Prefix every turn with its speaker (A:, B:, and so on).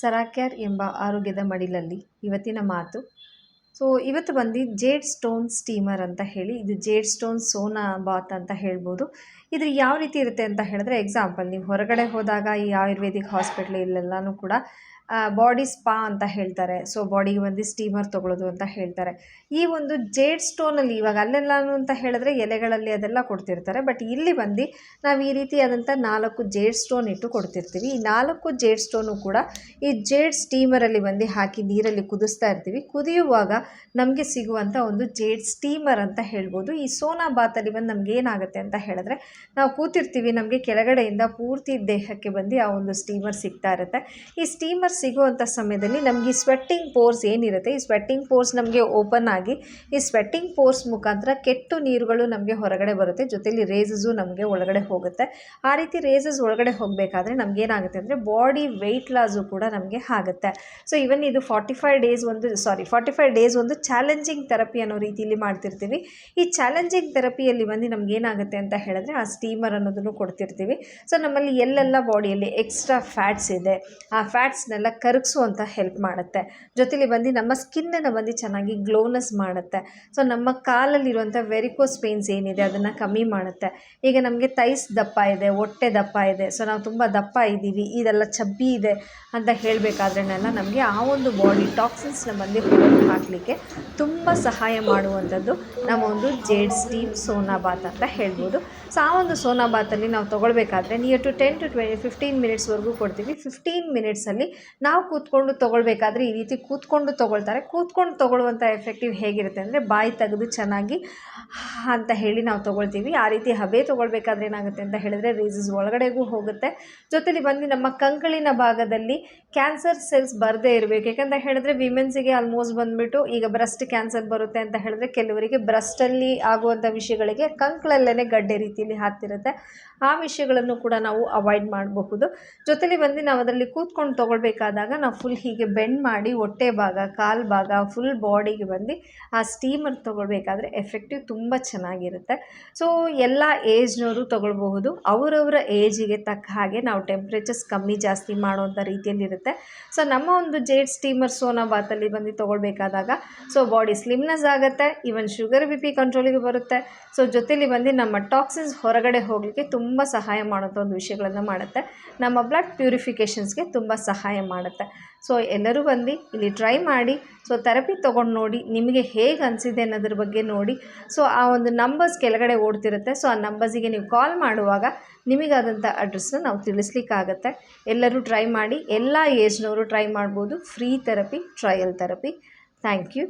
A: ಸರಾಕ್ಯಾರ್ ಎಂಬ ಆರೋಗ್ಯದ ಮಡಿಲಲ್ಲಿ ಇವತ್ತಿನ ಮಾತು. ಇವತ್ತು ಬಂದು ಜೇಡ್ ಸ್ಟೋನ್ ಸ್ಟೀಮರ್ ಅಂತ ಹೇಳಿ, ಇದು ಜೇಡ್ ಸ್ಟೋನ್ ಸೋನಾ ಬಾತ್ ಅಂತ ಹೇಳ್ಬೋದು. ಇದು ಯಾವ ರೀತಿ ಇರುತ್ತೆ ಅಂತ ಹೇಳಿದ್ರೆ, ಎಕ್ಸಾಂಪಲ್ ನೀವು ಹೊರಗಡೆ ಹೋದಾಗ ಈ ಆಯುರ್ವೇದಿಕ್ ಹಾಸ್ಪಿಟ್ಲ್ ಇಲ್ಲೆಲ್ಲನೂ ಕೂಡ ಬಾಡಿ ಸ್ಪಾ ಅಂತ ಹೇಳ್ತಾರೆ. ಸೊ ಬಾಡಿಗೆ ಬಂದು ಸ್ಟೀಮರ್ ತೊಗೊಳ್ಳೋದು ಅಂತ ಹೇಳ್ತಾರೆ. ಈ ಒಂದು ಜೇಡ್ ಸ್ಟೋನಲ್ಲಿ ಇವಾಗ ಅಲ್ಲೆಲ್ಲಾನು ಅಂತ ಹೇಳಿದ್ರೆ ಎಲೆಗಳಲ್ಲಿ ಅದೆಲ್ಲ ಕೊಡ್ತಿರ್ತಾರೆ. ಬಟ್ ಇಲ್ಲಿ ಬಂದು ನಾವು ಈ ರೀತಿಯಾದಂಥ 4 ಜೇಡ್ ಸ್ಟೋನ್ ಇಟ್ಟು ಕೊಡ್ತಿರ್ತೀವಿ. ಈ 4 ಜೇಡ್ ಸ್ಟೋನು ಕೂಡ ಈ ಜೇಡ್ ಸ್ಟೀಮರಲ್ಲಿ ಬಂದು ಹಾಕಿ ನೀರಲ್ಲಿ ಕುದಿಸ್ತಾ ಇರ್ತೀವಿ. ಕುದಿಯುವಾಗ ನಮಗೆ ಸಿಗುವಂಥ ಒಂದು ಜೇಡ್ ಸ್ಟೀಮರ್ ಅಂತ ಹೇಳ್ಬೋದು. ಈ ಸೋನಾ ಬಾತಲ್ಲಿ ಬಂದು ನಮ್ಗೆ ಏನಾಗುತ್ತೆ ಅಂತ ಹೇಳಿದ್ರೆ, ನಾವು ಕೂತಿರ್ತೀವಿ, ನಮಗೆ ಕೆಳಗಡೆಯಿಂದ ಪೂರ್ತಿ ದೇಹಕ್ಕೆ ಬಂದು ಆ ಒಂದು ಸ್ಟೀಮರ್ ಸಿಗ್ತಾ ಇರುತ್ತೆ. ಈ ಸ್ಟೀಮರ್ ಸಿಗುವಂಥ ಸಮಯದಲ್ಲಿ ನಮಗೆ ಸ್ವೆಟ್ಟಿಂಗ್ ಪೋರ್ಸ್ ಏನಿರುತ್ತೆ, ಈ ಸ್ವೆಟ್ಟಿಂಗ್ ಪೋರ್ಸ್ ನಮಗೆ ಓಪನ್ ಆಗಿ ಈ ಸ್ವೆಟ್ಟಿಂಗ್ ಪೋರ್ಸ್ ಮುಖಾಂತರ ಕೆಟ್ಟು ನೀರುಗಳು ನಮಗೆ ಹೊರಗಡೆ ಬರುತ್ತೆ. ಜೊತೆಲಿ ರೇಸಸ್ಸು ನಮಗೆ ಒಳಗಡೆ ಹೋಗುತ್ತೆ. ಆ ರೀತಿ ರೇಸಸ್ ಒಳಗಡೆ ಹೋಗಬೇಕಾದ್ರೆ ನಮಗೇನಾಗುತ್ತೆ ಅಂದರೆ ಬಾಡಿ ವೆಯ್ಟ್ ಲಾಸು ಕೂಡ ನಮಗೆ ಆಗುತ್ತೆ. ಸೊ ಇವನ್ ಇದು 45 ಡೇಸ್ ಒಂದು ಚಾಲೆಂಜಿಂಗ್ ಥೆರಪಿ ಅನ್ನೋ ರೀತಿಯಲ್ಲಿ ಮಾಡ್ತಿರ್ತೀವಿ. ಈ ಚಾಲೆಂಜಿಂಗ್ ಥೆರಪಿಯಲ್ಲಿ ಬಂದು ನಮಗೇನಾಗುತ್ತೆ ಅಂತ ಹೇಳಿದ್ರೆ, ಆ ಸ್ಟೀಮರ್ ಅನ್ನೋದನ್ನು ಕೊಡ್ತಿರ್ತೀವಿ. ಸೊ ನಮ್ಮಲ್ಲಿ ಎಲ್ಲೆಲ್ಲ ಬಾಡಿಯಲ್ಲಿ ಎಕ್ಸ್ಟ್ರಾ ಫ್ಯಾಟ್ಸ್ ಇದೆ, ಆ ಫ್ಯಾಟ್ಸ್ನೆಲ್ಲ ಕರಗಿಸುವಂಥ ಹೆಲ್ಪ್ ಮಾಡುತ್ತೆ. ಜೊತೆಲಿ ಬಂದು ನಮ್ಮ ಸ್ಕಿನ್ನನ್ನು ಬಂದು ಚೆನ್ನಾಗಿ ಗ್ಲೋನೆಸ್ ಮಾಡುತ್ತೆ. ಸೊ ನಮ್ಮ ಕಾಲಲ್ಲಿರುವಂಥ ವೆರಿಕೋಸ್ ಪೇನ್ಸ್ ಏನಿದೆ ಅದನ್ನು ಕಮ್ಮಿ ಮಾಡುತ್ತೆ. ಈಗ ನಮಗೆ ತೈಸ್ ದಪ್ಪ ಇದೆ, ಹೊಟ್ಟೆ ದಪ್ಪ ಇದೆ, ಸೊ ನಾವು ತುಂಬ ದಪ್ಪ ಇದ್ದೀವಿ, ಇದೆಲ್ಲ ಚಬ್ಬಿ ಇದೆ ಅಂತ ಹೇಳಬೇಕಾದ್ರೆನೆಲ್ಲ ನಮಗೆ ಆ ಒಂದು ಬಾಡಿ ಟಾಕ್ಸಿನ್ಸ್ನ ಬಂದು ಹೊರಗೆ ಹಾಕಲಿಕ್ಕೆ ತುಂಬ ಸಹಾಯ ಮಾಡುವಂಥದ್ದು ನಮ್ಮ ಒಂದು ಜೇಡ್ ಸ್ಟೀಮ್ ಸೋನಾ ಬಾತ್ ಅಂತ ಹೇಳ್ಬೋದು. ಸೊ ಆ ಒಂದು ಸೋನಾ ಬಾತಲ್ಲಿ ನಾವು ತೊಗೊಳ್ಬೇಕಾದ್ರೆ ನಿಯರ್ ಟು 10 to 15 ಮಿನಿಟ್ಸ್ವರೆಗೂ ಕೊಡ್ತೀವಿ. 15 ಮಿನಿಟ್ಸಲ್ಲಿ ನಾವು ಕೂತ್ಕೊಂಡು ತೊಗೊಳ್ಬೇಕಾದ್ರೆ ಈ ರೀತಿ ಕೂತ್ಕೊಂಡು ತೊಗೊಳ್ತಾರೆ. ಕೂತ್ಕೊಂಡು ತೊಗೊಳ್ಳುವಂಥ ಎಫೆಕ್ಟಿವ್ ಹೇಗಿರುತ್ತೆ ಅಂದರೆ, ಬಾಯಿ ತೆಗೆದು ಚೆನ್ನಾಗಿ ಅಂತ ಹೇಳಿ ನಾವು ತೊಗೊಳ್ತೀವಿ. ಆ ರೀತಿ ಹಬೆ ತೊಗೊಳ್ಬೇಕಾದ್ರೆ ಏನಾಗುತ್ತೆ ಅಂತ ಹೇಳಿದ್ರೆ ರೇಸಸ್ ಒಳಗಡೆಗೂ ಹೋಗುತ್ತೆ. ಜೊತೆಲಿ ಬಂದು ನಮ್ಮ ಕಂಕಳಿನ ಭಾಗದಲ್ಲಿ ಕ್ಯಾನ್ಸರ್ ಸೆಲ್ಸ್ ಬರದೇ ಇರಬೇಕು. ಯಾಕಂತ ಹೇಳಿದ್ರೆ ವಿಮೆನ್ಸಿಗೆ ಆಲ್ಮೋಸ್ಟ್ ಬಂದುಬಿಟ್ಟು ಈಗ ಬ್ರೆಸ್ಟ್ ಕ್ಯಾನ್ಸರ್ ಬರುತ್ತೆ ಅಂತ ಹೇಳಿದ್ರೆ, ಕೆಲವರಿಗೆ ಬ್ರೆಸ್ಟಲ್ಲಿ ಆಗುವಂಥ ವಿಷಯಗಳಿಗೆ ಕಂಕಳಲ್ಲೇ ಗಡ್ಡೆ ರೀತಿಯಲ್ಲಿ ಹಾಕ್ತಿರುತ್ತೆ. ಆ ವಿಷಯಗಳನ್ನು ಕೂಡ ನಾವು ಅವಾಯ್ಡ್ ಮಾಡಬಹುದು. ಜೊತೆಲಿ ಬಂದು ನಾವು ಅದರಲ್ಲಿ ಕೂತ್ಕೊಂಡು ತೊಗೊಳ್ಬೇಕಾದಾಗ ನಾವು ಫುಲ್ ಹೀಗೆ ಬೆಂಡ್ ಮಾಡಿ ಹೊಟ್ಟೆ ಭಾಗ, ಕಾಲು ಭಾಗ, ಫುಲ್ ಬಾಡಿಗೆ ಬಂದು ಆ ಸ್ಟೀಮರ್ ತೊಗೊಳ್ಬೇಕಾದ್ರೆ ಎಫೆಕ್ಟಿವ್ ತುಂಬ ಚೆನ್ನಾಗಿರುತ್ತೆ. ಸೊ ಎಲ್ಲ ಏಜ್ನವರು ತೊಗೊಳ್ಬಹುದು. ಅವರವರ ಏಜಿಗೆ ತಕ್ಕ ಹಾಗೆ ನಾವು ಟೆಂಪ್ರೇಚರ್ಸ್ ಕಮ್ಮಿ ಜಾಸ್ತಿ ಮಾಡುವಂಥ ರೀತಿಯಲ್ಲಿರುತ್ತೆ. ಸೊ ನಮ್ಮ ಒಂದು ಜೇಡ್ ಸ್ಟೀಮರ್ ಸೋನಾ ಬಾತಲ್ಲಿ ಬಂದು ತೊಗೊಳ್ಬೇಕಾದಾಗ ಸೊ ಬಾಡಿ ಸ್ಲಿಮ್ನೆಸ್ ಆಗುತ್ತೆ, ಈವನ್ ಶುಗರ್ BP ಕಂಟ್ರೋಲಿಗೆ ಬರುತ್ತೆ. ಸೊ ಜೊತೆಲಿ ಬಂದು ನಮ್ಮ ಟಾಕ್ಸಿನ್ಸ್ ಹೊರಗಡೆ ಹೋಗಲಿಕ್ಕೆ ತುಂಬ ಸಹಾಯ ಮಾಡುವಂಥ ಒಂದು ವಿಷಯಗಳನ್ನು ಮಾಡುತ್ತೆ. ನಮ್ಮ ಬ್ಲಡ್ ಪ್ಯೂರಿಫಿಕೇಷನ್ಸ್ಗೆ ತುಂಬ ಸಹಾಯ ಮಾಡುತ್ತೆ. ಸೊ ಎಲ್ಲರೂ ಬಂದು ಇಲ್ಲಿ ಟ್ರೈ ಮಾಡಿ. ಸೊ ಥೆರಪಿ ತೊಗೊಂಡು ನೋಡಿ, ನಿಮಗೆ ಹೇಗೆ ಅನಿಸಿದೆ ಅನ್ನೋದ್ರ ಬಗ್ಗೆ ನೋಡಿ. ಸೊ ಆ ಒಂದು ನಂಬರ್ಸ್ ಕೆಳಗಡೆ ಓಡ್ತಿರುತ್ತೆ. ಸೊ ಆ ನಂಬರ್ಸಿಗೆ ನೀವು ಕಾಲ್ ಮಾಡುವಾಗ ನಿಮಗಾದಂಥ ಅಡ್ರೆಸ್ನ ನಾವು ತಿಳಿಸ್ಲಿಕ್ಕಾಗತ್ತೆ. ಎಲ್ಲರೂ ಟ್ರೈ ಮಾಡಿ. ಎಲ್ಲ ಏಜ್ನವರು ಟ್ರೈ ಮಾಡ್ಬೋದು. Free therapy, trial therapy. Thank you.